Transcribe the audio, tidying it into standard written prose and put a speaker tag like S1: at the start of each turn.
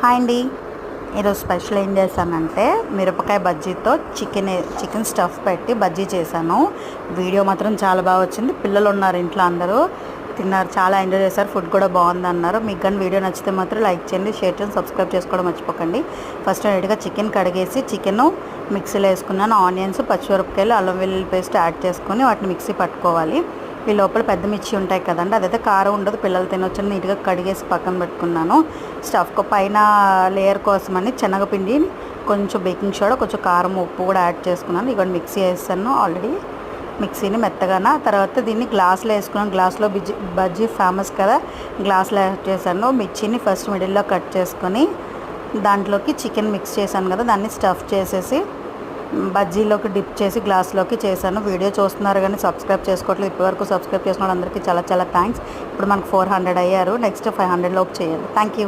S1: Hi అండి. ఈరోజు special ఏం చేశానంటే మిరపకాయ బజ్జీతో చికెన్ స్టఫ్ పెట్టి బజ్జీ చేశాను. వీడియో మాత్రం చాలా బాగా వచ్చింది. పిల్లలు ఉన్నారు ఇంట్లో, అందరూ తిన్నారు, చాలా ఎంజాయ్ చేశారు. ఫుడ్ కూడా బాగుందన్నారు. మీకు కానీ వీడియో నచ్చితే మాత్రం లైక్ చేయండి, షేర్ చేయండి, సబ్స్క్రైబ్ చేసుకోవడం మర్చిపోకండి. ఫస్ట్ నీట్గా చికెన్ కడిగేసి చికెన్ మిక్సీలో వేసుకున్నాను. ఆనియన్స్, పచ్చిమిరపకాయలు, అల్లం వెల్లుల్లి పేస్ట్ యాడ్ చేసుకొని వాటిని మిక్సీ పట్టుకోవాలి. ఈ లోపల పెద్ద మిర్చి ఉంటాయి కదండి, అదైతే కారం ఉండదు, పిల్లలు తినొచ్చని నీట్గా కడిగేసి పక్కన పెట్టుకున్నాను. స్టఫ్ పైన లేయర్ కోసమని శనగపిండి, కొంచెం బేకింగ్ సోడా, కొంచెం కారం, ఉప్పు కూడా యాడ్ చేసుకున్నాను. ఇక మిక్సీ వేస్తాను. ఆల్రెడీ మిక్సీని మెత్తగాన తర్వాత దీన్ని గ్లాస్లో వేసుకున్నాను. గ్లాస్లో బజ్జీ ఫేమస్ కదా, గ్లాస్లో యాడ్ చేశాను. మిర్చిని ఫస్ట్ మిడిల్లో కట్ చేసుకొని దాంట్లోకి చికెన్ మిక్స్ చేశాను కదా, దాన్ని స్టఫ్ చేసేసి బజ్జీలోకి డిప్ చేసి గ్లాస్లోకి చేశాను. వీడియో చూస్తున్నారు కానీ సబ్స్క్రైబ్ చేసుకోవట్లేదు. ఇప్పటివరకు సబ్స్క్రైబ్ చేసిన వాళ్ళందరికీ చాలా చాలా థ్యాంక్స్. ఇప్పుడు మనకు 400 అయ్యారు. నెక్స్ట్ 500 లోపు చేయాలి. Thank you.